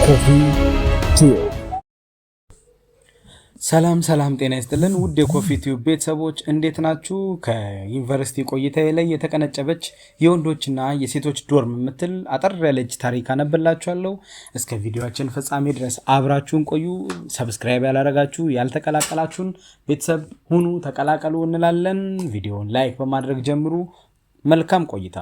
ኮፊ ቲዩብ። ሰላም ጤና ይስጥልን ውድ የኮፊ ቲዩብ ቤተሰቦች እንዴት ናችሁ? ከዩኒቨርሲቲ ቆይታዬ ላይ የተቀነጨበች የወንዶችና የሴቶች ዶርም የምትል አጠር ያለች ታሪክ አነብላችኋለሁ። እስከ ቪዲዮአችን ፍጻሜ ድረስ አብራችሁን ቆዩ። ሰብስክራይብ ያላረጋችሁ ያልተቀላቀላችሁን ቤተሰብ ሁኑ፣ ተቀላቀሉ እንላለን። ቪዲዮውን ላይክ በማድረግ ጀምሩ። መልካም ቆይታ።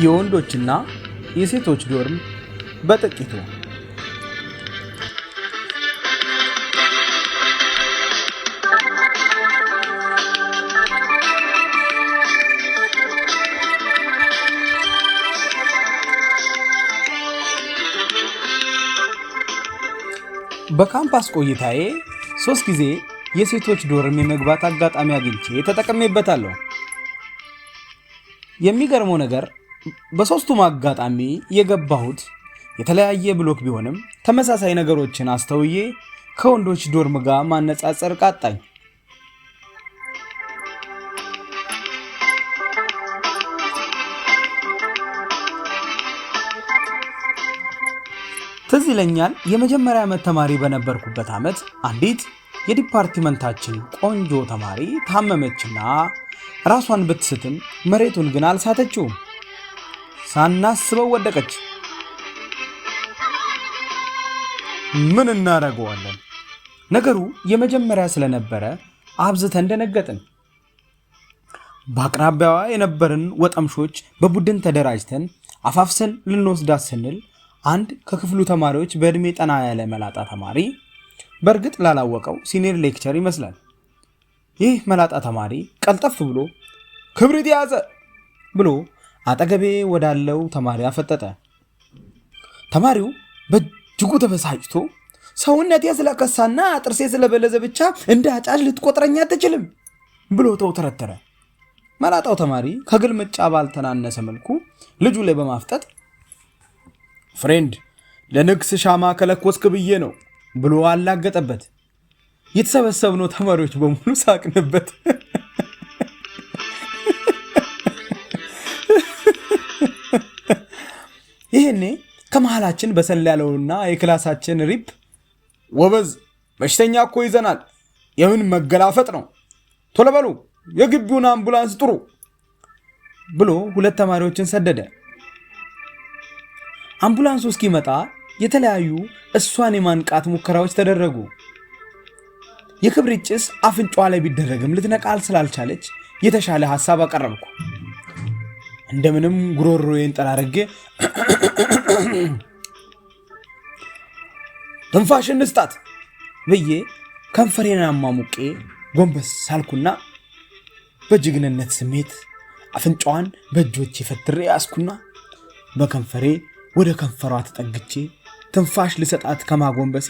የወንዶችና የሴቶች ዶርም በጥቂቱ። በካምፓስ ቆይታዬ 3 ጊዜ የሴቶች ዶርም የመግባት አጋጣሚ አግኝቼ ተጠቅሜበታለሁ። የሚገርመው ነገር በሶስቱም አጋጣሚ የገባሁት የተለያየ ብሎክ ቢሆንም ተመሳሳይ ነገሮችን አስተውዬ ከወንዶች ዶርም ጋር ማነጻጸር ቃጣኝ። ትዝ ይለኛል የመጀመሪያ ዓመት ተማሪ በነበርኩበት ዓመት አንዲት የዲፓርትመንታችን ቆንጆ ተማሪ ታመመችና ራሷን ብትስትም መሬቱን ግን አልሳተችውም። ሳናስበው ወደቀች። ምን እናደርገዋለን? ነገሩ የመጀመሪያ ስለነበረ አብዝተን ደነገጥን። በአቅራቢያዋ የነበርን ወጠምሾች በቡድን ተደራጅተን አፋፍሰን ልንወስዳት ስንል አንድ ከክፍሉ ተማሪዎች በእድሜ ጠና ያለ መላጣ ተማሪ፣ በእርግጥ ላላወቀው ሲኒየር ሌክቸር ይመስላል። ይህ መላጣ ተማሪ ቀልጠፍ ብሎ ክብሪት ያዘ ብሎ አጠገቤ ወዳለው ተማሪ አፈጠጠ። ተማሪው በእጅጉ ተበሳጭቶ ሰውነቴ ስለከሳና ጥርሴ ስለበለዘ ብቻ እንደ አጫጅ ልትቆጥረኝ አትችልም ብሎ ተውተረተረ። መላጣው ተማሪ ከግልምጫ ባልተናነሰ መልኩ ልጁ ላይ በማፍጠጥ ፍሬንድ ለንግስ ሻማ ከለኮስክ ብዬ ነው ብሎ አላገጠበት። የተሰበሰብነው ተማሪዎች በሙሉ ሳቅንበት። ይሄኔ ከመሃላችን በሰል ያለውና የክላሳችን ሪፕ ወበዝ በሽተኛ እኮ ይዘናል፣ የምን መገላፈጥ ነው፣ ቶሎ በሉ የግቢውን አምቡላንስ ጥሩ ብሎ 2 ተማሪዎችን ሰደደ። አምቡላንሱ እስኪመጣ የተለያዩ እሷን የማንቃት ሙከራዎች ተደረጉ። የክብሪት ጭስ አፍንጫዋ ላይ ቢደረግም ልትነቃል ስላልቻለች የተሻለ ሐሳብ አቀረብኩ። እንደምንም ጉሮሮዬን ጠራርጌ ትንፋሽ እንስጣት ብዬ ከንፈሬን አሟሙቄ ጎንበስ ሳልኩና በጅግንነት ስሜት አፍንጫዋን በእጆቼ ፈትሬ ያስኩና በከንፈሬ ወደ ከንፈሯ ተጠግቼ ትንፋሽ ልሰጣት ከማጎንበሴ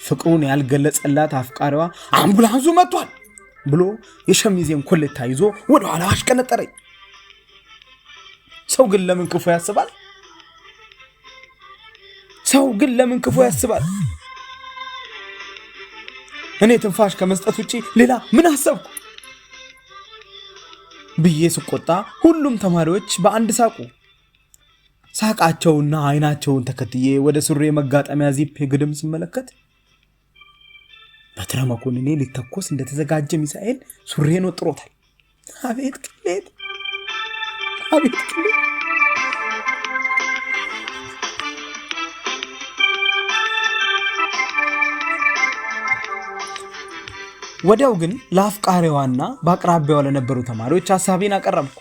ፍቅሩን ያልገለጸላት አፍቃሪዋ አምቡላንሱ መጥቷል ብሎ የሸሚዜን ኮሌታ ይዞ ወደ ኋላ አሽቀነጠረኝ። ሰው ግን ለምን ክፉ ያስባል? እኔ ትንፋሽ ከመስጠት ውጪ ሌላ ምን አሰብኩ ብዬ ስቆጣ ሁሉም ተማሪዎች በአንድ ሳቁ። ሳቃቸውና አይናቸውን ተከትዬ ወደ ሱሬ መጋጠሚያ ዚፕ ግድም ስመለከት በትረ መኮንኔ ሊተኮስ እንደተዘጋጀ ሚሳኤል ሱሬን ወጥሮታል። አቤት ቅሌት! ወዲያው ግን ለአፍቃሪዋና በአቅራቢያዋ ለነበሩ ተማሪዎች ሐሳቤን አቀረብኩ።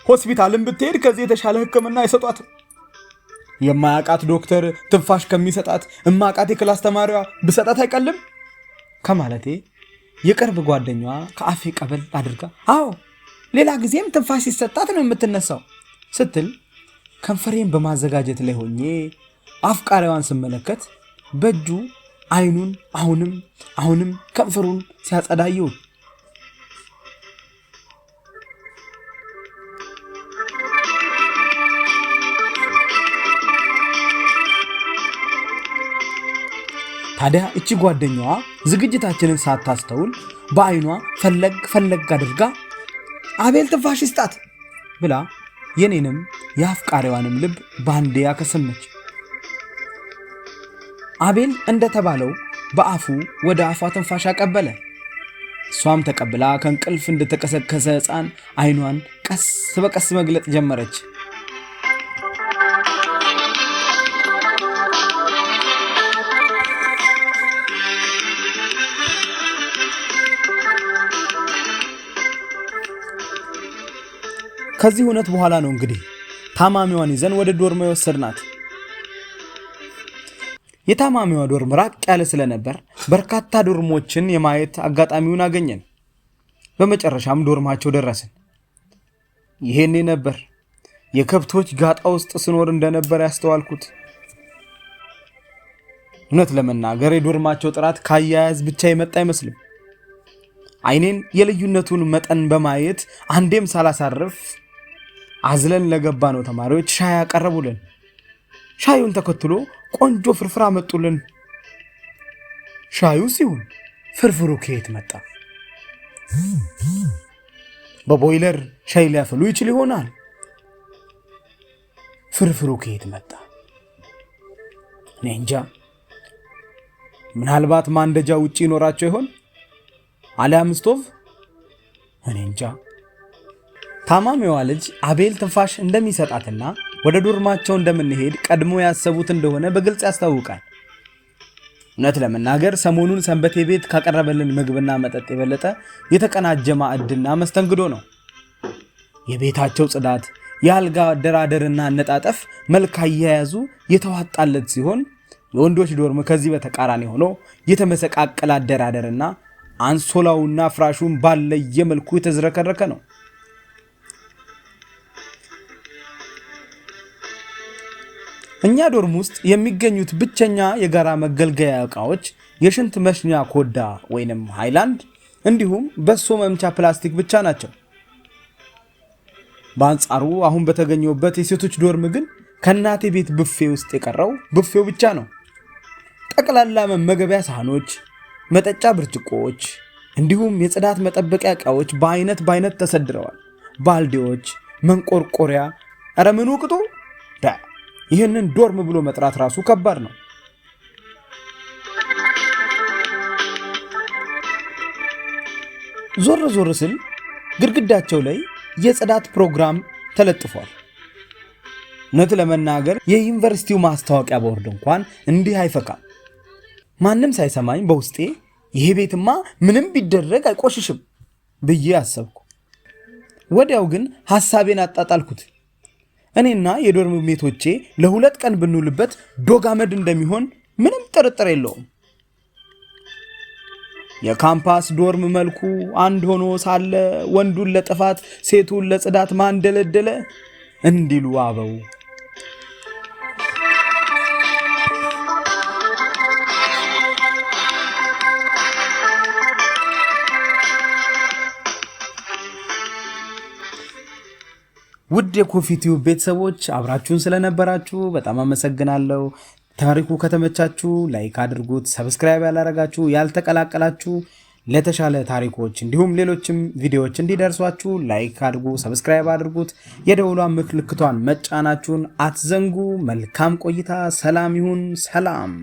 ሆስፒታልን ብትሄድ ከዚህ የተሻለ ሕክምና አይሰጧት። የማያውቃት ዶክተር ትንፋሽ ከሚሰጣት እማቃት የክላስ ተማሪዋ ብሰጣት አይቀልም ከማለቴ የቅርብ ጓደኛዋ ከአፌ ቀበል አድርጋ አዎ ሌላ ጊዜም ትንፋሽ ሲሰጣት ነው የምትነሳው ስትል ከንፈሬን በማዘጋጀት ላይ ሆኜ አፍቃሪዋን ስመለከት በእጁ አይኑን አሁንም ከንፈሩን ሲያጸዳየው ታዲያ እቺ ጓደኛዋ ዝግጅታችንን ሳታስተውል በአይኗ ፈለግ አድርጋ አቤል ትንፋሽ ይስጣት ብላ የኔንም የአፍቃሪዋንም ልብ ባንዴ ያከሰመች። አቤል እንደተባለው በአፉ ወደ አፏ ትንፋሽ አቀበለ። እሷም ተቀብላ ከእንቅልፍ እንደተቀሰቀሰ ሕፃን አይኗን ቀስ በቀስ መግለጥ ጀመረች። ከዚህ እውነት በኋላ ነው እንግዲህ ታማሚዋን ይዘን ወደ ዶርማ የወሰድናት። የታማሚዋ ዶርም ራቅ ያለ ስለነበር በርካታ ዶርሞችን የማየት አጋጣሚውን አገኘን። በመጨረሻም ዶርማቸው ደረስን። ይሄኔ ነበር የከብቶች ጋጣ ውስጥ ስኖር እንደነበር ያስተዋልኩት። እውነት ለመናገር የዶርማቸው ጥራት ካያያዝ ብቻ የመጣ አይመስልም። አይኔን የልዩነቱን መጠን በማየት አንዴም ሳላሳርፍ አዝለን ለገባነው ተማሪዎች ሻይ አቀረቡልን። ሻዩን ተከትሎ ቆንጆ ፍርፍር አመጡልን። ሻዩ ሲሆን ፍርፍሩ ከየት መጣ? በቦይለር ሻይ ሊያፈሉ ይችል ይሆናል። ፍርፍሩ ከየት መጣ? እኔ እንጃ። ምናልባት ማንደጃ ውጪ ይኖራቸው ይሆን? አሊያም ስቶቭ? እኔ እንጃ። ታማሚዋ ልጅ አቤል ትንፋሽ እንደሚሰጣትና ወደ ዶርማቸው እንደምንሄድ ቀድሞ ያሰቡት እንደሆነ በግልጽ ያስታውቃል። እውነት ለመናገር ሰሞኑን ሰንበቴ ቤት ካቀረበልን ምግብና መጠጥ የበለጠ የተቀናጀ ማዕድና መስተንግዶ ነው። የቤታቸው ጽዳት፣ የአልጋ አደራደርና አነጣጠፍ መልክ አያያዙ የተዋጣለት ሲሆን የወንዶች ዶርም ከዚህ በተቃራኒ ሆኖ የተመሰቃቀለ አደራደርና አንሶላውና ፍራሹን ባለየ መልኩ የተዝረከረከ ነው። እኛ ዶርም ውስጥ የሚገኙት ብቸኛ የጋራ መገልገያ ዕቃዎች የሽንት መሽኛ ኮዳ ወይንም ሃይላንድ እንዲሁም በሶ መምቻ ፕላስቲክ ብቻ ናቸው። በአንጻሩ አሁን በተገኘውበት የሴቶች ዶርም ግን ከእናቴ ቤት ቡፌ ውስጥ የቀረው ቡፌው ብቻ ነው። ጠቅላላ መመገቢያ ሳህኖች፣ መጠጫ ብርጭቆዎች እንዲሁም የጽዳት መጠበቂያ ዕቃዎች በአይነት ተሰድረዋል። ባልዲዎች፣ መንቆርቆሪያ፣ ኧረ ምኑ ቅጡ! ይህንን ዶርም ብሎ መጥራት ራሱ ከባድ ነው። ዞር ስል ግድግዳቸው ላይ የጽዳት ፕሮግራም ተለጥፏል። እውነት ለመናገር የዩኒቨርሲቲው ማስታወቂያ ቦርድ እንኳን እንዲህ አይፈካም። ማንም ሳይሰማኝ በውስጤ ይሄ ቤትማ ምንም ቢደረግ አይቆሽሽም ብዬ አሰብኩ። ወዲያው ግን ሐሳቤን አጣጣልኩት። እኔና የዶርም ሜቶቼ ለ2 ቀን ብንውልበት ዶግ አመድ እንደሚሆን ምንም ጥርጥር የለውም። የካምፓስ ዶርም መልኩ አንድ ሆኖ ሳለ ወንዱን ለጥፋት ሴቱን ለጽዳት ማንደለደለ እንዲሉ አበው። ውድ የኮፊ ቲዩብ ቤተሰቦች አብራችሁን ስለነበራችሁ በጣም አመሰግናለሁ። ታሪኩ ከተመቻችሁ ላይክ አድርጉት። ሰብስክራይብ ያላረጋችሁ ያልተቀላቀላችሁ ለተሻለ ታሪኮች እንዲሁም ሌሎችም ቪዲዮዎች እንዲደርሷችሁ ላይክ አድርጉ፣ ሰብስክራይብ አድርጉት። የደውሏን ምልክቷን መጫናችሁን አትዘንጉ። መልካም ቆይታ። ሰላም ይሁን። ሰላም